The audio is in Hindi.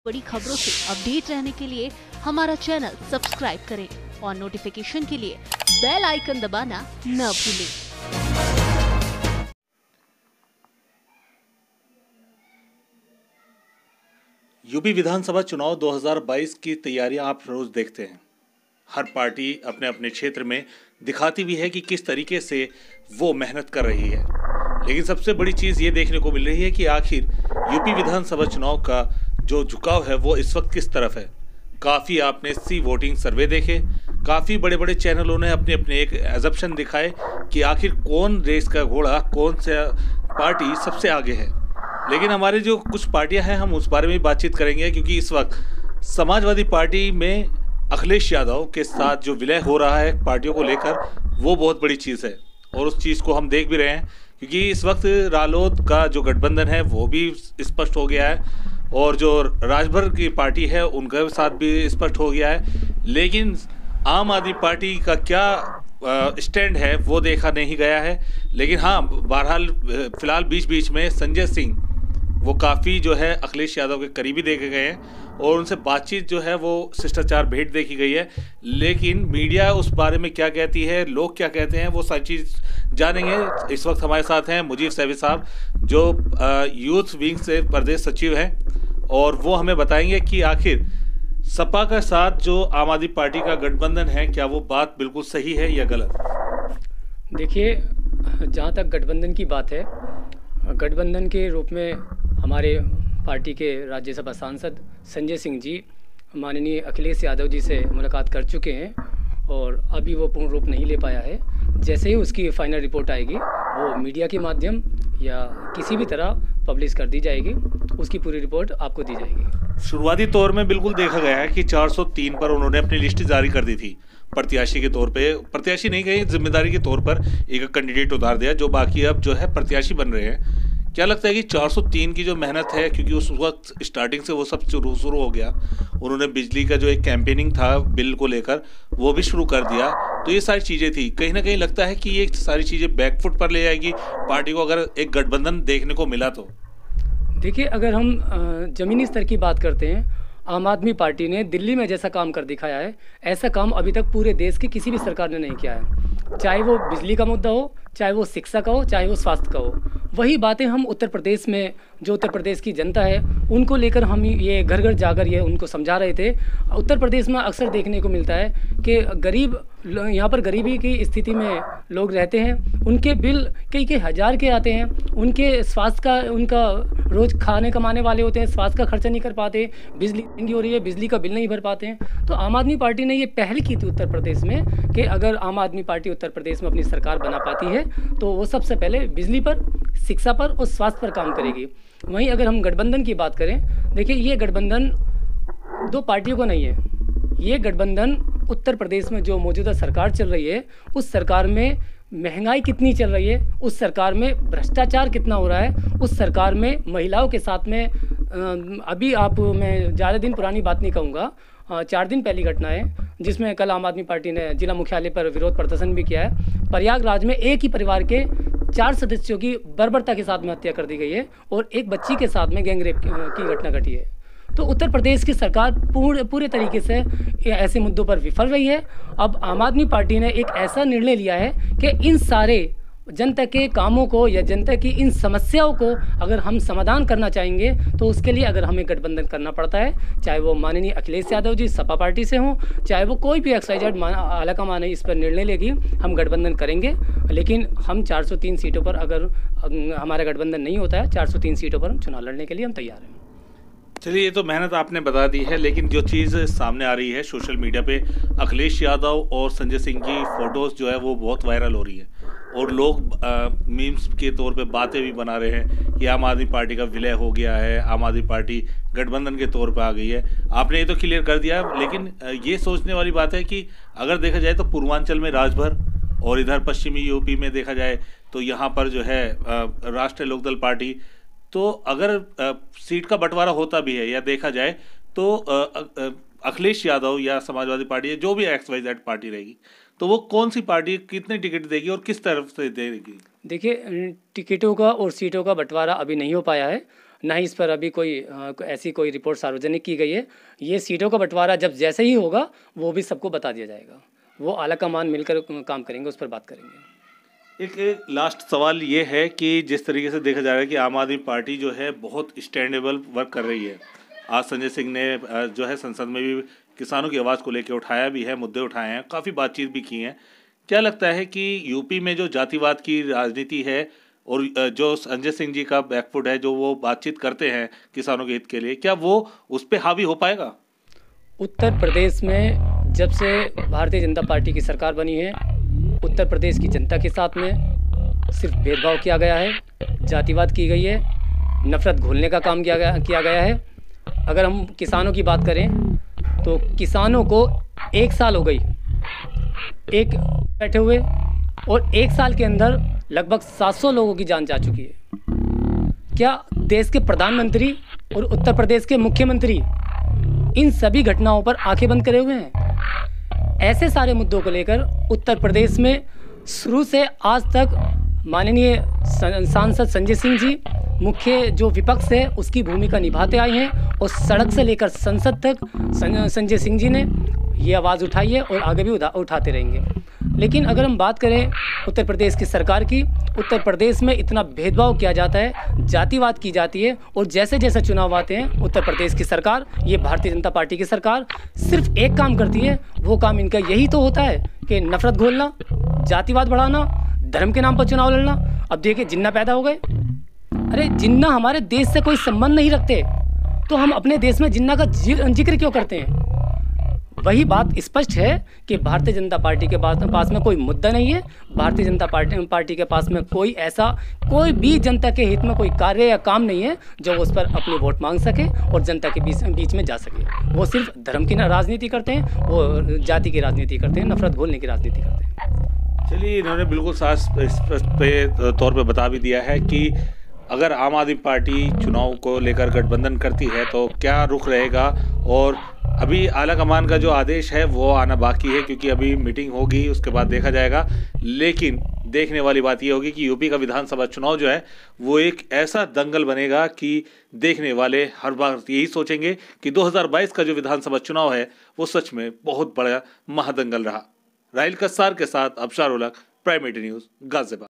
बड़ी खबरों से अपडेट रहने के लिए हमारा चैनल सब्सक्राइब करें और नोटिफिकेशन के लिए बेल आइकन दबाना न भूलें। यूपी विधानसभा चुनाव 2022 की तैयारियां आप रोज देखते हैं। हर पार्टी अपने अपने क्षेत्र में दिखाती भी है कि किस तरीके से वो मेहनत कर रही है, लेकिन सबसे बड़ी चीज़ ये देखने को मिल रही है कि आखिर यूपी विधानसभा चुनाव का जो झुकाव है वो इस वक्त किस तरफ है। काफ़ी आपने सी वोटिंग सर्वे देखे, काफ़ी बड़े बड़े चैनलों ने अपने अपने एक एजप्शन दिखाए कि आखिर कौन रेस का घोड़ा, कौन सा पार्टी सबसे आगे है। लेकिन हमारे जो कुछ पार्टियां हैं, हम उस बारे में बातचीत करेंगे, क्योंकि इस वक्त समाजवादी पार्टी में अखिलेश यादव के साथ जो विलय हो रहा है पार्टियों को लेकर, वो बहुत बड़ी चीज़ है और उस चीज़ को हम देख भी रहे हैं, क्योंकि इस वक्त रालोद का जो गठबंधन है वो भी स्पष्ट हो गया है और जो राजभर की पार्टी है उनके साथ भी स्पष्ट हो गया है। लेकिन आम आदमी पार्टी का क्या स्टैंड है वो देखा नहीं गया है। लेकिन हाँ, बहरहाल फिलहाल बीच बीच में संजय सिंह वो काफ़ी जो है अखिलेश यादव के करीबी देखे गए हैं और उनसे बातचीत जो है वो शिष्टाचार भेंट देखी गई है। लेकिन मीडिया उस बारे में क्या कहती है, लोग क्या कहते हैं, वो सारी चीज़ जानेंगे। इस वक्त हमारे साथ हैं मुजीब सैफी साहब, जो यूथ विंग से प्रदेश सचिव हैं, और वो हमें बताएंगे कि आखिर सपा का साथ जो आम आदमी पार्टी का गठबंधन है, क्या वो बात बिल्कुल सही है या गलत। देखिए, जहाँ तक गठबंधन की बात है, गठबंधन के रूप में हमारे पार्टी के राज्यसभा सांसद संजय सिंह जी माननीय अखिलेश यादव जी से मुलाकात कर चुके हैं और अभी वो पूर्ण रूप नहीं ले पाया है। जैसे ही उसकी फाइनल रिपोर्ट आएगी वो मीडिया के माध्यम या किसी भी तरह पब्लिश कर दी जाएगी, उसकी पूरी रिपोर्ट आपको दी जाएगी। शुरुआती तौर में बिल्कुल देखा गया है कि 403 पर उन्होंने अपनी लिस्ट जारी कर दी थी, प्रत्याशी के तौर पे, प्रत्याशी नहीं कहीं जिम्मेदारी के तौर पर एक कैंडिडेट उतार दिया, जो बाकी अब जो है प्रत्याशी बन रहे हैं। क्या लगता है कि 403 की जो मेहनत है, क्योंकि उस वक्त स्टार्टिंग से वो सब शुरू हो गया, उन्होंने बिजली का जो एक कैंपेनिंग था बिल को लेकर वो भी शुरू कर दिया, तो ये सारी चीज़ें थी। कहीं ना कहीं लगता है कि ये सारी चीज़ें बैकफुट पर ले जाएगी पार्टी को अगर एक गठबंधन देखने को मिला तो। देखिए, अगर हम ज़मीनी स्तर की बात करते हैं, आम आदमी पार्टी ने दिल्ली में जैसा काम कर दिखाया है, ऐसा काम अभी तक पूरे देश की किसी भी सरकार ने नहीं किया है। चाहे वो बिजली का मुद्दा हो, चाहे वो शिक्षा का हो, चाहे वो स्वास्थ्य का हो। वही बातें हम उत्तर प्रदेश में, जो उत्तर प्रदेश की जनता है उनको लेकर हम ये घर घर जाकर ये उनको समझा रहे थे। उत्तर प्रदेश में अक्सर देखने को मिलता है कि गरीब, यहाँ पर गरीबी की स्थिति में लोग रहते हैं, उनके बिल कई हज़ार के आते हैं, उनके स्वास्थ्य का, उनका रोज़ खाने कमाने वाले होते हैं, स्वास्थ्य का खर्चा नहीं कर पाते, बिजली महंगी हो रही है, बिजली का बिल नहीं भर पाते हैं। तो आम आदमी पार्टी ने ये पहल की थी उत्तर प्रदेश में कि अगर आम आदमी पार्टी उत्तर प्रदेश में अपनी सरकार बना पाती है तो वो सबसे पहले बिजली पर, शिक्षा पर और स्वास्थ्य पर काम करेगी। वहीं अगर हम गठबंधन की बात करें, देखिए ये गठबंधन दो पार्टियों का नहीं है, ये गठबंधन उत्तर प्रदेश में जो मौजूदा सरकार चल रही है, उस सरकार में महंगाई कितनी चल रही है, उस सरकार में भ्रष्टाचार कितना हो रहा है, उस सरकार में महिलाओं के साथ में अभी मैं ज़्यादा दिन पुरानी बात नहीं कहूँगा, 4 दिन पहली घटना है जिसमें कल आम आदमी पार्टी ने जिला मुख्यालय पर विरोध प्रदर्शन भी किया है। प्रयागराज में एक ही परिवार के 4 सदस्यों की बर्बरता के साथ में हत्या कर दी गई है और एक बच्ची के साथ में गैंगरेप की घटना घटी है। तो उत्तर प्रदेश की सरकार पूरे तरीके से ऐसे मुद्दों पर विफल रही है। अब आम आदमी पार्टी ने एक ऐसा निर्णय लिया है कि इन सारे जनता के कामों को या जनता की इन समस्याओं को अगर हम समाधान करना चाहेंगे तो उसके लिए अगर हमें गठबंधन करना पड़ता है, चाहे वो माननीय अखिलेश यादव जी सपा पार्टी से हों, चाहे वो कोई भी XYZ आला माने इस पर निर्णय लेगी, हम गठबंधन करेंगे। लेकिन हम 403 सीटों पर, अगर हमारा गठबंधन नहीं होता है, 403 सीटों पर हम चुनाव लड़ने के लिए हम तैयार हैं। चलिए, ये तो मेहनत आपने बता दी है, लेकिन जो चीज़ सामने आ रही है सोशल मीडिया पे, अखिलेश यादव और संजय सिंह की फ़ोटोज़ जो है वो बहुत वायरल हो रही है और लोग मीम्स के तौर पे बातें भी बना रहे हैं कि आम आदमी पार्टी का विलय हो गया है, आम आदमी पार्टी गठबंधन के तौर पे आ गई है। आपने ये तो क्लियर कर दिया, लेकिन ये सोचने वाली बात है कि अगर देखा जाए तो पूर्वांचल में राजभर और इधर पश्चिमी यूपी में देखा जाए तो यहाँ पर जो है राष्ट्रीय लोकदल पार्टी, तो अगर सीट का बंटवारा होता भी है या देखा जाए तो अखिलेश यादव या समाजवादी पार्टी है, जो भी XYZ पार्टी रहेगी, तो वो कौन सी पार्टी कितने टिकट देगी और किस तरफ से देगी। देखिए, टिकटों का और सीटों का बंटवारा अभी नहीं हो पाया है। ना ही इस पर अभी कोई ऐसी कोई रिपोर्ट सार्वजनिक की गई है। ये सीटों का बंटवारा जब जैसे ही होगा वो भी सबको बता दिया जाएगा। वो आला कमान मिलकर काम करेंगे, उस पर बात करेंगे। एक लास्ट सवाल ये है कि जिस तरीके से देखा जा रहा है कि आम आदमी पार्टी जो है बहुत स्टैंडेबल वर्क कर रही है। आज संजय सिंह ने जो है संसद में भी किसानों की आवाज़ को लेकर उठाया भी है, मुद्दे उठाए हैं, काफ़ी बातचीत भी की है। क्या लगता है कि यूपी में जो जातिवाद की राजनीति है और जो संजय सिंह जी का बैकफुट है, जो वो बातचीत करते हैं किसानों के हित के लिए, क्या वो उस पर हावी हो पाएगा? उत्तर प्रदेश में जब से भारतीय जनता पार्टी की सरकार बनी है, उत्तर प्रदेश की जनता के साथ में सिर्फ भेदभाव किया गया है, जातिवाद की गई है, नफरत घोलने का काम किया गया है। अगर हम किसानों की बात करें तो किसानों को 1 साल हो गई एक बैठे हुए, और 1 साल के अंदर लगभग 700 लोगों की जान जा चुकी है। क्या देश के प्रधानमंत्री और उत्तर प्रदेश के मुख्यमंत्री इन सभी घटनाओं पर आंखें बंद करे हुए हैं? ऐसे सारे मुद्दों को लेकर उत्तर प्रदेश में शुरू से आज तक माननीय सांसद संजय सिंह जी मुख्य जो विपक्ष है उसकी भूमिका निभाते आए हैं, और सड़क से लेकर संसद तक संजय सिंह जी ने ये आवाज़ उठाई है और आगे भी उठाते रहेंगे। लेकिन अगर हम बात करें उत्तर प्रदेश की सरकार की, उत्तर प्रदेश में इतना भेदभाव किया जाता है, जातिवाद की जाती है, और जैसे जैसे चुनाव आते हैं उत्तर प्रदेश की सरकार, ये भारतीय जनता पार्टी की सरकार सिर्फ एक काम करती है। वो काम इनका यही तो होता है कि नफरत घोलना, जातिवाद बढ़ाना, धर्म के नाम पर चुनाव लड़ना। अब देखिए जिन्ना पैदा हो गए। अरे जिन्ना हमारे देश से कोई संबंध नहीं रखते तो हम अपने देश में जिन्ना का जिक्र क्यों करते हैं? वही बात स्पष्ट है कि भारतीय जनता पार्टी के पास में कोई मुद्दा नहीं है। भारतीय जनता पार्टी के पास में कोई भी जनता के हित में कोई कार्य या काम नहीं है जो उस पर अपनी वोट मांग सके और जनता के बीच में जा सके। वो सिर्फ धर्म की राजनीति करते हैं, वो जाति की राजनीति करते हैं, नफरत घोलने की राजनीति करते हैं। चलिए, इन्होंने बिल्कुल साफ स्पष्ट तौर पे बता भी दिया है कि अगर आम आदमी पार्टी चुनाव को लेकर गठबंधन करती है तो क्या रुख रहेगा, और अभी आला कमान का जो आदेश है वो आना बाकी है, क्योंकि अभी मीटिंग होगी, उसके बाद देखा जाएगा। लेकिन देखने वाली बात ये होगी कि यूपी का विधानसभा चुनाव जो है वो एक ऐसा दंगल बनेगा कि देखने वाले हर बार यही सोचेंगे कि 2022 का जो विधानसभा चुनाव है वो सच में बहुत बड़ा महादंगल रहा। राहिल कस्सार के साथ अबशार उलग, प्राइम मीडिया न्यूज़, गाजियाबाद।